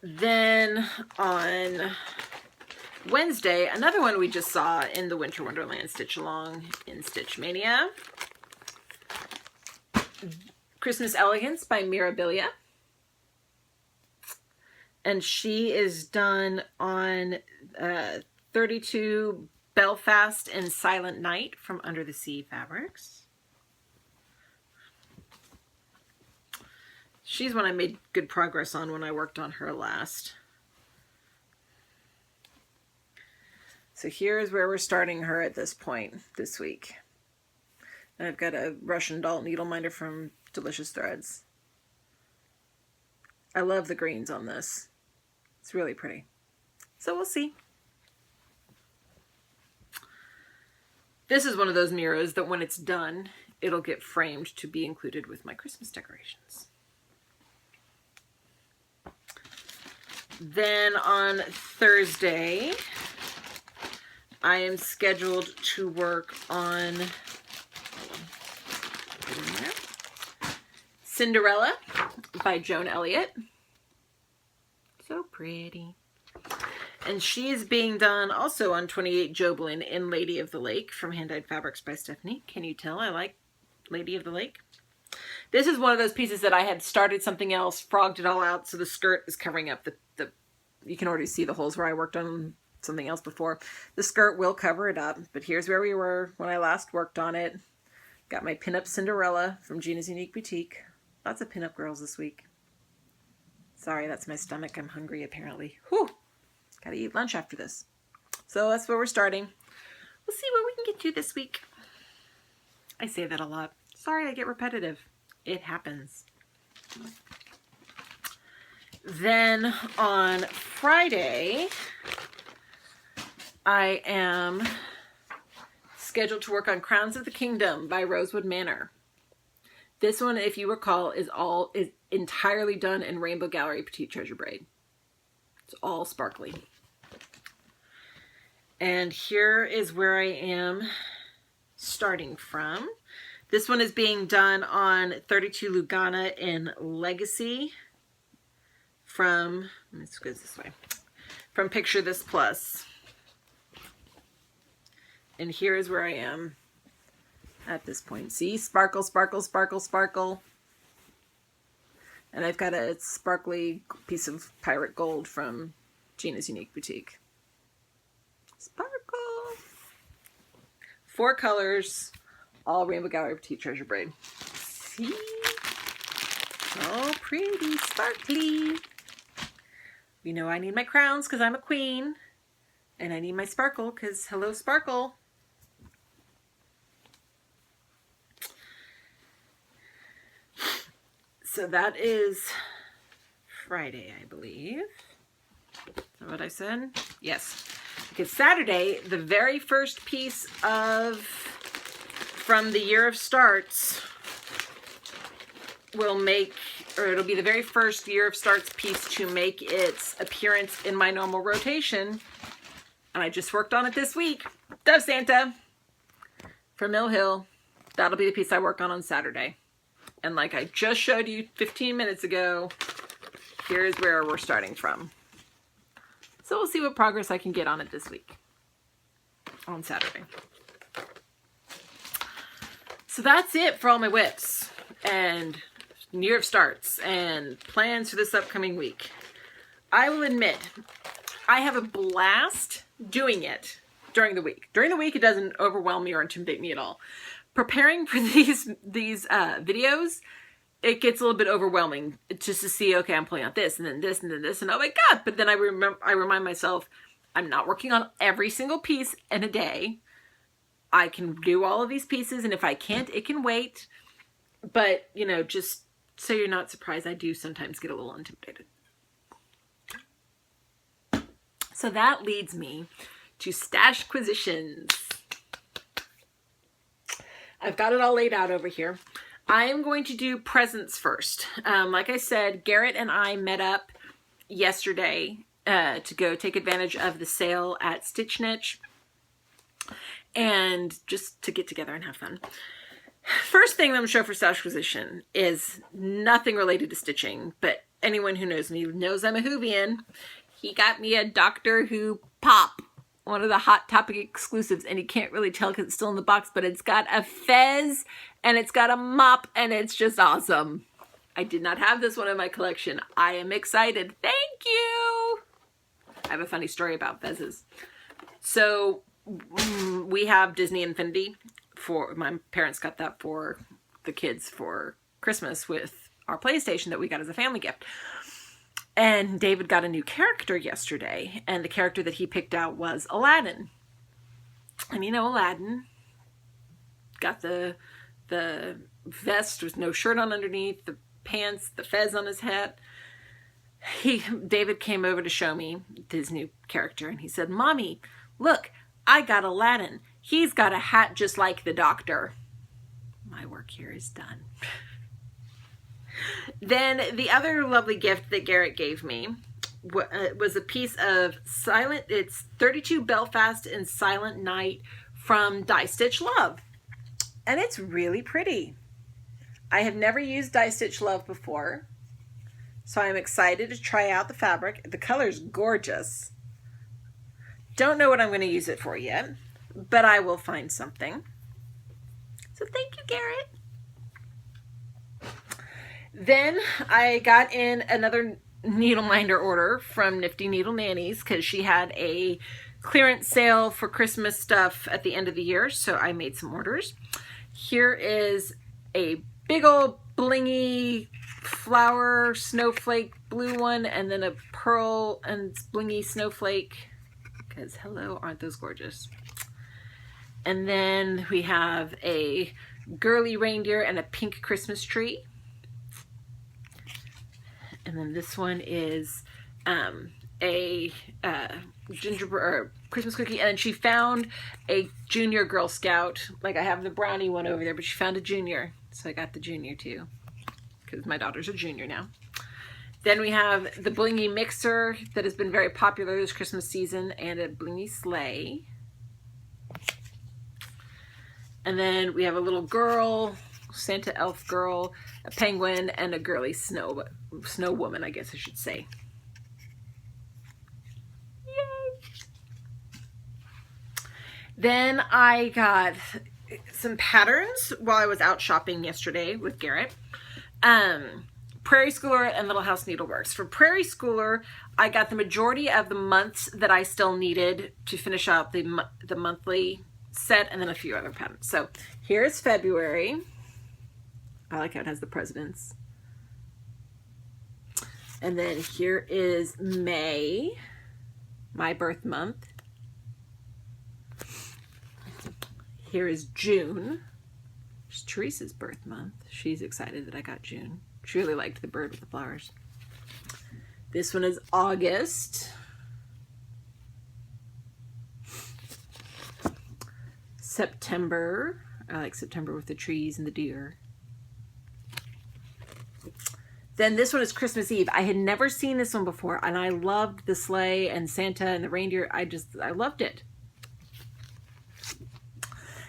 Then on Wednesday, another one we just saw in the Winter Wonderland Stitch Along in Stitch Mania. Christmas Elegance by Mirabilia. And she is done on 32 Belfast and Silent Night from Under the Sea Fabrics. She's one I made good progress on when I worked on her last. So here's where we're starting her at this point this week. And I've got a Russian doll needle minder from Delicious Threads. I love the greens on this. It's really pretty. So we'll see. This is one of those mirrors that when it's done, it'll get framed to be included with my Christmas decorations. Then on Thursday, I am scheduled to work on Cinderella by Joan Elliott. So pretty. And she is being done also on 28 Joblin in Lady of the Lake from Hand Dyed Fabrics by Stephanie. Can you tell I like Lady of the Lake? This is one of those pieces that I had started something else, frogged it all out, so the skirt is covering up the you can already see the holes where I worked on something else before. The skirt will cover it up, but here's where we were when I last worked on it. Got my pinup Cinderella from Gina's Unique Boutique. Lots of pinup girls this week. Sorry, that's my stomach. I'm hungry apparently. Whew! Gotta eat lunch after this. So that's where we're starting. We'll see what we can get to this week. I say that a lot. Sorry, I get repetitive. It happens. Then on Friday, I am scheduled to work on Crowns of the Kingdom by Rosewood Manor. This one, if you recall, is entirely done in Rainbow Gallery Petite Treasure Braid. It's all sparkly. And here is where I am starting from. This one is being done on 32 Lugana in Legacy from, let's go this way, from Picture This Plus. And here is where I am at this point. See, sparkle, sparkle, sparkle, sparkle. And I've got a sparkly piece of pirate gold from Gina's Unique Boutique. Sparkle. 4 colors, all Rainbow Gallery Petite Treasure Braid. See? Oh, pretty, sparkly. You know I need my crowns because I'm a queen. And I need my sparkle because hello, sparkle. So that is Friday, I believe. Is that what I said? Yes. Because Saturday, the very first piece from the Year of Starts will make, or it'll be the very first Year of Starts piece to make its appearance in my normal rotation. And I just worked on it this week. Dove Santa from Mill Hill. That'll be the piece I work on Saturday. And like I just showed you 15 minutes ago, here's where we're starting from. So we'll see what progress I can get on it this week, on Saturday. So that's it for all my whips. And year of starts and plans for this upcoming week. I will admit, I have a blast doing it during the week. During the week, it doesn't overwhelm me or intimidate me at all. Preparing for these videos, it gets a little bit overwhelming just to see, okay, I'm pulling out this and then this and then this, and oh my God. But then I remind myself, I'm not working on every single piece in a day. I can do all of these pieces, and if I can't, it can wait. But, you know, just so you're not surprised, I do sometimes get a little intimidated. So that leads me to Stashquisitions. I've got it all laid out over here. I am going to do presents first. Like I said, Garrett and I met up yesterday to go take advantage of the sale at Stitch Niche and just to get together and have fun. First thing I'm going to show for Stashquisition is nothing related to stitching, but anyone who knows me knows I'm a Whovian. He got me a Doctor Who pop, one of the Hot Topic exclusives, and you can't really tell because it's still in the box, but it's got a fez and it's got a mop and it's just awesome. I did not have this one in my collection. I am excited. Thank you. I have a funny story about fezzes. So we have Disney Infinity. My parents got that for the kids for Christmas with our PlayStation that we got as a family gift. And David got a new character yesterday, and the character that he picked out was Aladdin. And you know, Aladdin got the vest with no shirt on underneath, the pants, the fez on his hat. David came over to show me his new character, and he said, "Mommy, look, I got Aladdin. He's got a hat just like the Doctor." My work here is done. Then the other lovely gift that Garrett gave me was a piece of it's 32 Belfast and Silent Night from Die Stitch Love. And it's really pretty. I have never used Die Stitch Love before, so I'm excited to try out the fabric. The color's gorgeous. Don't know what I'm going to use it for yet, but I will find something. So thank you, Garrett. Then I got in another needle minder order from Nifty Needle Nannies because she had a clearance sale for Christmas stuff at the end of the year, so I made some orders. Here is a big old blingy flower snowflake blue one, and then a pearl and blingy snowflake, because hello, aren't those gorgeous? And then we have a girly reindeer and a pink Christmas tree. And then this one is a gingerbread or Christmas cookie. And then she found a junior Girl Scout. Like I have the brownie one over there, but she found a junior. So I got the junior too, because my daughter's a junior now. Then we have the blingy mixer that has been very popular this Christmas season, and a blingy sleigh. And then we have a little girl, Santa elf girl, a penguin, and a girly snow woman, I guess I should say. Yay! Then I got some patterns while I was out shopping yesterday with Garrett. Prairie Schooler and Little House Needleworks. For Prairie Schooler, I got the majority of the months that I still needed to finish out the monthly set, and then a few other patterns. So here's February. I like how it has the presidents. And then here is May, my birth month. Here is June, which is Teresa's birth month. She's excited that I got June. She really liked the bird with the flowers. This one is August. September. I like September with the trees and the deer. Then this one is Christmas Eve. I had never seen this one before, and I loved the sleigh and Santa and the reindeer. I loved it.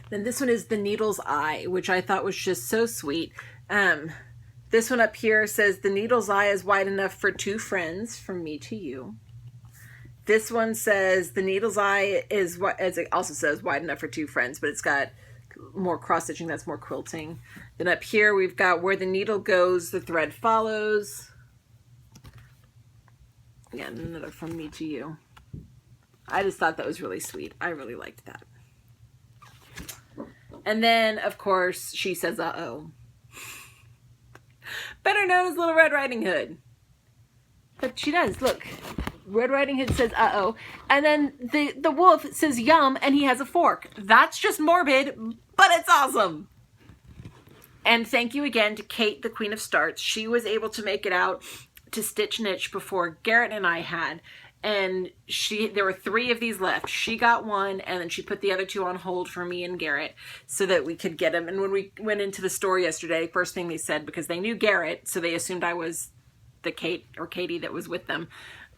Then this one is the Needle's Eye, which I thought was just so sweet. This one up here says, "The needle's eye is wide enough for two friends, from me to you." This one says, "The needle's eye is," as it also says, "wide enough for two friends," but it's got more cross-stitching. That's more quilting. Then up here we've got where the needle goes, the thread follows. Again, another from me to you. I just thought that was really sweet. I really liked that. And then, of course, she says, uh-oh. Better known as Little Red Riding Hood. But she does, look. Red Riding Hood says, uh-oh. And then the wolf says, yum, and he has a fork. That's just morbid, but it's awesome. And thank you again to Kate, the Queen of Starts. She was able to make it out to Stitch Niche before Garrett and I had. And there were 3 of these left. She got one, and then she put the other 2 on hold for me and Garrett so that we could get them. And when we went into the store yesterday, first thing they said, because they knew Garrett, so they assumed I was the Kate or Katie that was with them,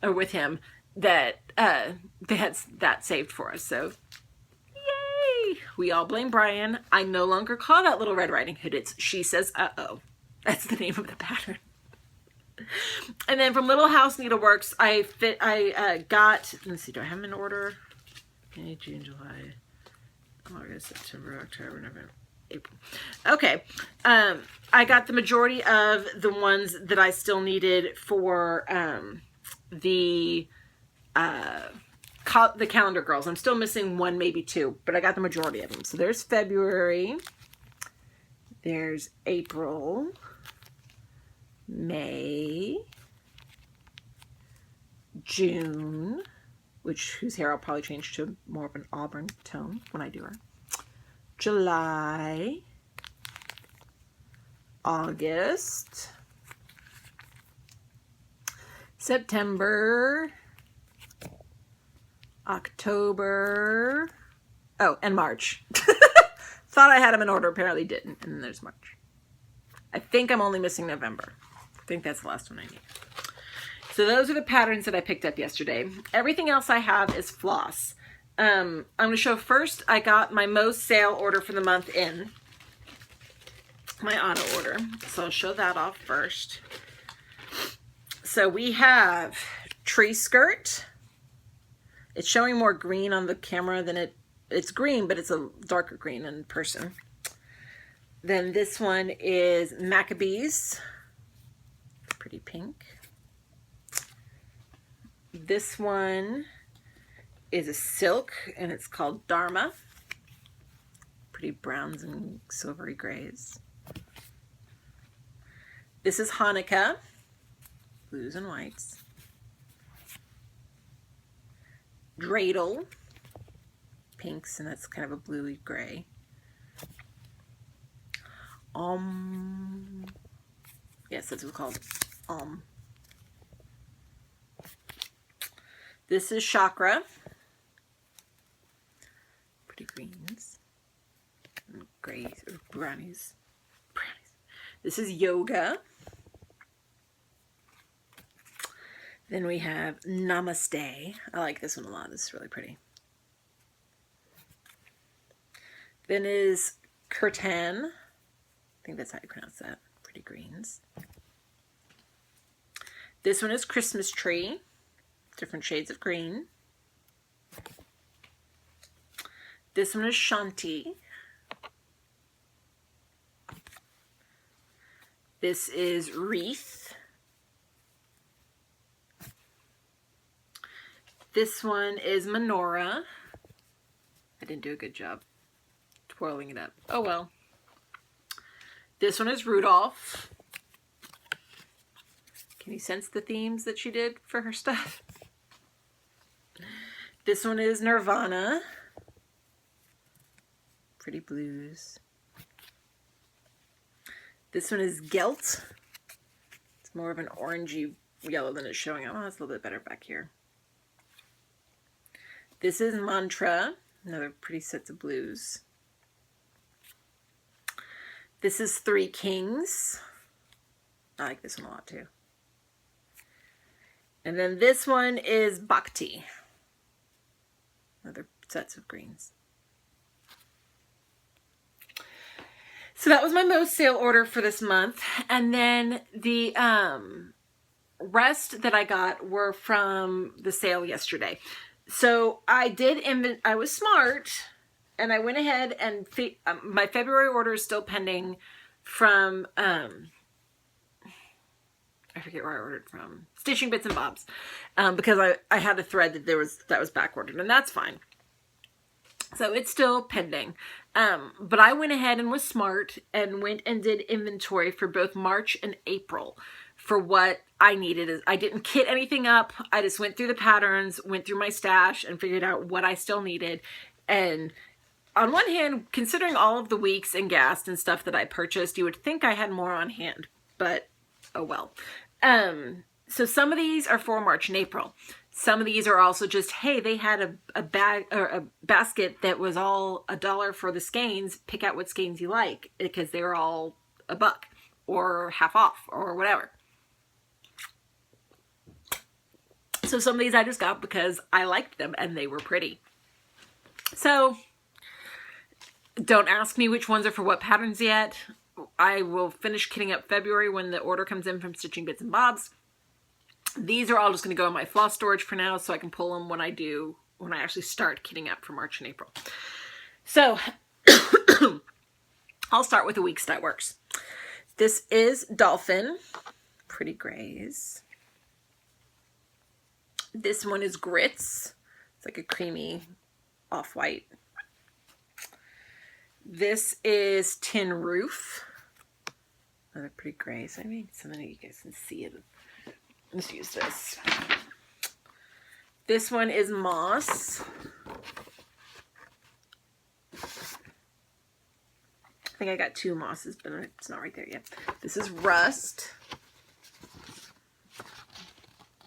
or with him, that they had that saved for us. So, yay! We all blame Brian. I no longer call that Little Red Riding Hood. It's She Says, uh-oh. That's the name of the pattern. And then from Little House Needleworks, I got, let's see, do I have them in order? May, June, July, August, September, October, November, April. Okay. I got the majority of the ones that I still needed for the calendar girls. I'm still missing 1, maybe 2, but I got the majority of them. So there's February. There's April. May, June, whose hair I'll probably change to more of an auburn tone when I do her. July, August, September, October, oh, and March. Thought I had them in order, apparently didn't, and then there's March. I think I'm only missing November. I think that's the last one I need. So those are the patterns that I picked up yesterday. Everything else I have is floss. I'm going to show first, I got my most sale order for the month in. My auto order. So I'll show that off first. So we have Tree Skirt. It's showing more green on the camera than it's green, but it's a darker green in person. Then this one is Maccabees. Pretty pink. This one is a silk, and it's called Dharma. Pretty browns and silvery grays. This is Hanukkah. Blues and whites. Dreidel. Pinks, and that's kind of a bluey gray. Yes, that's what it's called. This is Chakra. Pretty greens. And grays, or brownies. This is Yoga. Then we have Namaste. I like this one a lot. This is really pretty. Then is Kirtan. I think that's how you pronounce that. Pretty greens. This one is Christmas Tree. Different shades of green. This one is Shanti. This is Wreath. This one is Menorah. I didn't do a good job twirling it up. Oh well. This one is Rudolph. Can you sense the themes that she did for her stuff? This one is Nirvana. Pretty blues. This one is Gelt. It's more of an orangey yellow than it's showing. Oh, it's a little bit better back here. This is Mantra. Another pretty sets of blues. This is Three Kings. I like this one a lot too. And then this one is Bhakti. Another sets of greens. So that was my most sale order for this month. And then the rest that I got were from the sale yesterday. So I was smart, and I went ahead and my February order is still pending from, I forget where I ordered from, Stitching Bits and Bobs, because I had a thread that was back ordered, and that's fine. So it's still pending. But I went ahead and was smart and went and did inventory for both March and April for what I needed. I didn't kit anything up. I just went through the patterns, went through my stash, and figured out what I still needed. And on one hand, considering all of the weeks and gas and stuff that I purchased, you would think I had more on hand, but oh well. So some of these are for March and April. Some of these are also just, hey, they had a bag or a basket that was all $1 for the skeins. Pick out what skeins you like, because they were all $1 or half off or whatever. So some of these I just got because I liked them and they were pretty. So don't ask me which ones are for what patterns yet. I will finish kitting up February when the order comes in from Stitching Bits and Bobs. These are all just going to go in my floss storage for now, so I can pull them when I actually start kitting up for March and April. So I'll start with the weeks that works. This is Dolphin, pretty grays. This one is Grits. It's like a creamy off-white. This is Tin Roof. Another pretty grays. I mean, something that you guys can see it. Let's use this. This one is Moss. I think I got 2 mosses, but it's not right there yet. This is Rust.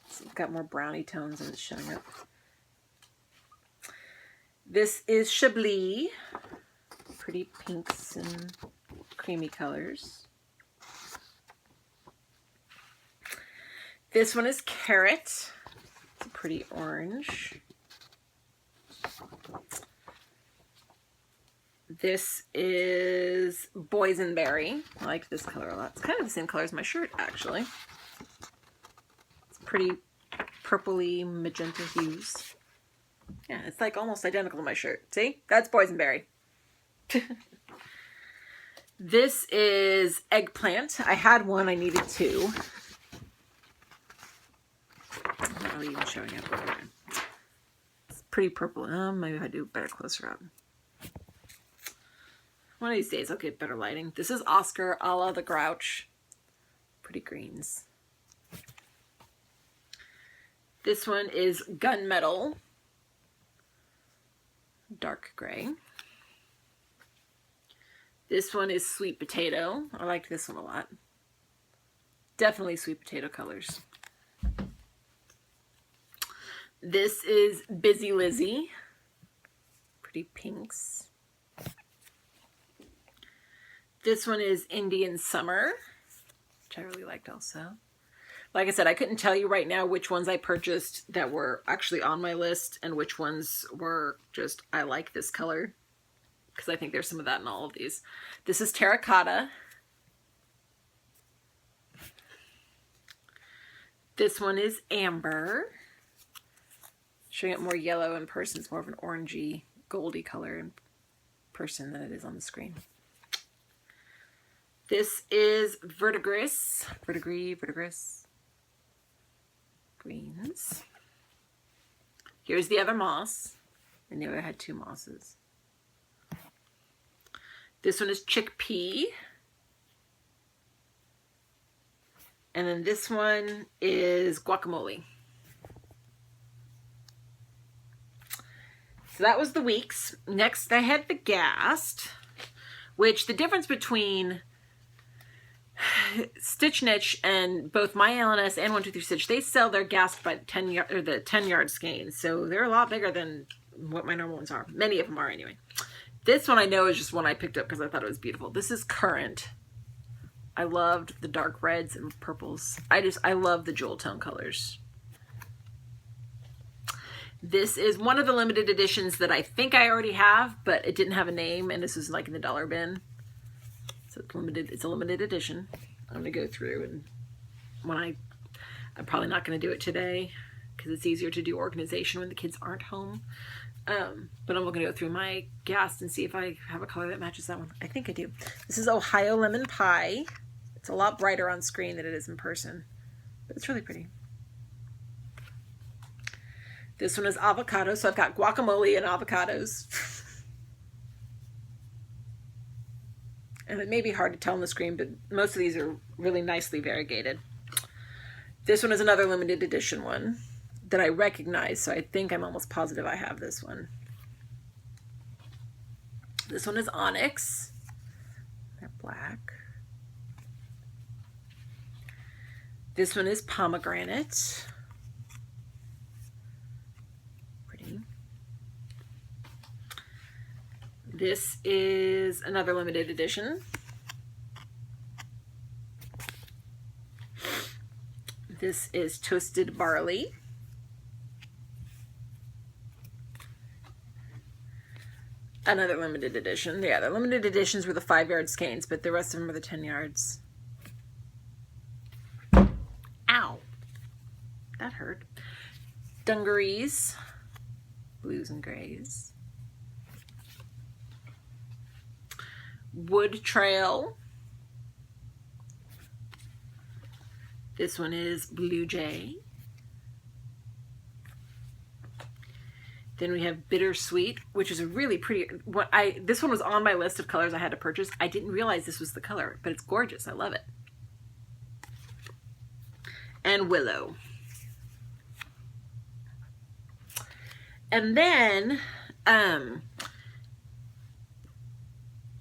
It's got more brownie tones and it's showing up. This is Chablis. Pretty pinks and creamy colors. This one is Carrot. It's a pretty orange. This is Boysenberry. I like this color a lot. It's kind of the same color as my shirt, actually. It's pretty purpley magenta hues. Yeah, it's like almost identical to my shirt. See? That's Boysenberry. This is Eggplant. I had one, I needed 2. Not really even showing up over there. It's pretty purple. Maybe if I do better closer up. One of these days I'll get better lighting. This is Oscar a la the Grouch. Pretty greens. This one is Gunmetal. Dark gray. This one is Sweet Potato. I like this one a lot. Definitely sweet potato colors. This is Busy Lizzie. Pretty pinks. This one is Indian Summer, which I really liked also. Like I said, I couldn't tell you right now which ones I purchased that were actually on my list and which ones were just, I like this color. Because I think there's some of that in all of these. This is Terracotta. This one is Amber. Showing up more yellow in person. It's more of an orangey, goldy color in person than it is on the screen. This is Verdigris. Verdigris. Greens. Here's the other moss. I knew I had 2 mosses. This one is Chickpea. And then this one is Guacamole. So that was the weeks. Next I had the Gast, which the difference between Stitch Niche and both my LNS and 123 Stitch, they sell their Gast by 10 yard or the 10-yard skeins. So they're a lot bigger than what my normal ones are. Many of them are anyway. This one I know is just one I picked up because I thought it was beautiful. This is Current. I loved the dark reds and purples. I love the jewel tone colors. This is one of the limited editions that I think I already have, but it didn't have a name, and this was like in the dollar bin. So it's limited. It's a limited edition. I'm gonna go through and I'm probably not gonna do it today because it's easier to do organization when the kids aren't home. But I'm going to go through my gas and see if I have a color that matches that one. I think I do. This is Ohio Lemon Pie. It's a lot brighter on screen than it is in person, but it's really pretty. This one is Avocado, so I've got guacamole and avocados. And it may be hard to tell on the screen, but most of these are really nicely variegated. This one is another limited edition one that I recognize, so I think I'm almost positive I have this one. This one is Onyx. They're black. This one is Pomegranate. Pretty. This is another limited edition. This is Toasted Barley. Another limited edition. Yeah, the limited editions were the 5-yard skeins, but the rest of them are the 10 yards. Ow. That hurt. Dungarees. Blues and grays. Wood Trail. This one is Blue Jay. Then we have Bittersweet, which is a really pretty. This one was on my list of colors I had to purchase. I didn't realize this was the color, but it's gorgeous. I love it. And Willow. And then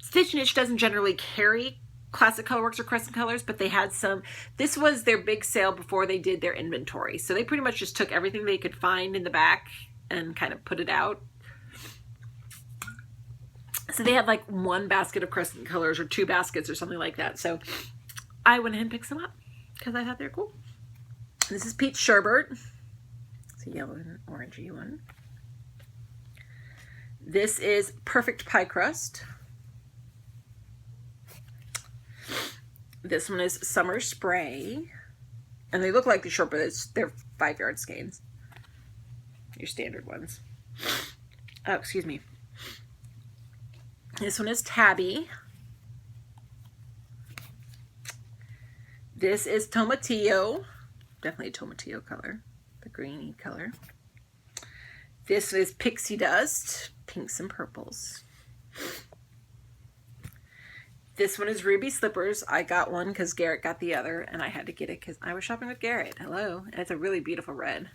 Stitch and Itch doesn't generally carry Classic Colorworks or Crescent colors, but they had some. This was their big sale before they did their inventory, so they pretty much just took everything they could find in the back and kind of put it out. So they had like 1 basket of Crescent colors or 2 baskets or something like that. So I went ahead and picked some up because I thought they were cool. This is Peach Sherbet. It's a yellow and orangey one. This is Perfect Pie Crust. This one is Summer Spray. And they look like the sherbet. They're 5-yard skeins. Your standard ones. Oh, excuse me. This one is Tabby. This is Tomatillo. Definitely a Tomatillo color. The greeny color. This is Pixie Dust. Pinks and purples. This one is Ruby Slippers. I got one because Garrett got the other, and I had to get it because I was shopping with Garrett. Hello. And it's a really beautiful red.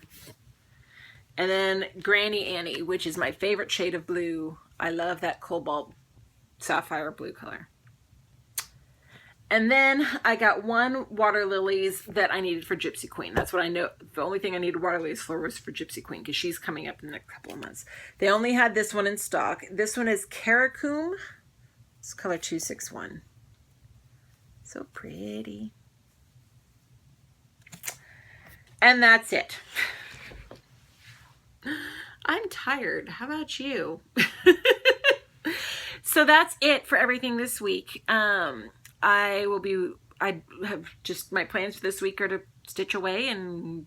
And then Granny Annie, which is my favorite shade of blue. I love that cobalt sapphire blue color. And then I got 1 water lilies that I needed for Gypsy Queen. That's what I know. The only thing I needed water lilies for was for Gypsy Queen because she's coming up in the next couple of months. They only had this one in stock. This one is Caracum. It's color 261. So pretty. And that's it. I'm tired. How about you? So that's it for everything this week. I have just, my plans for this week are to stitch away and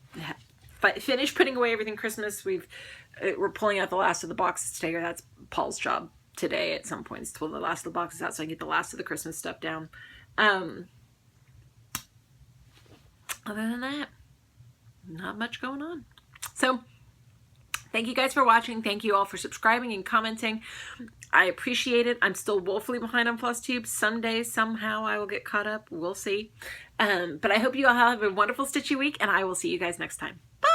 finish putting away everything Christmas. We're pulling out the last of the boxes today, or that's Paul's job today at some point, is to pull the last of the boxes out so I can get the last of the Christmas stuff down. Other than that, not much going on. So thank you guys for watching. Thank you all for subscribing and commenting. I appreciate it. I'm still woefully behind on Flosstube. Someday, somehow, I will get caught up. We'll see. But I hope you all have a wonderful stitchy week, and I will see you guys next time. Bye!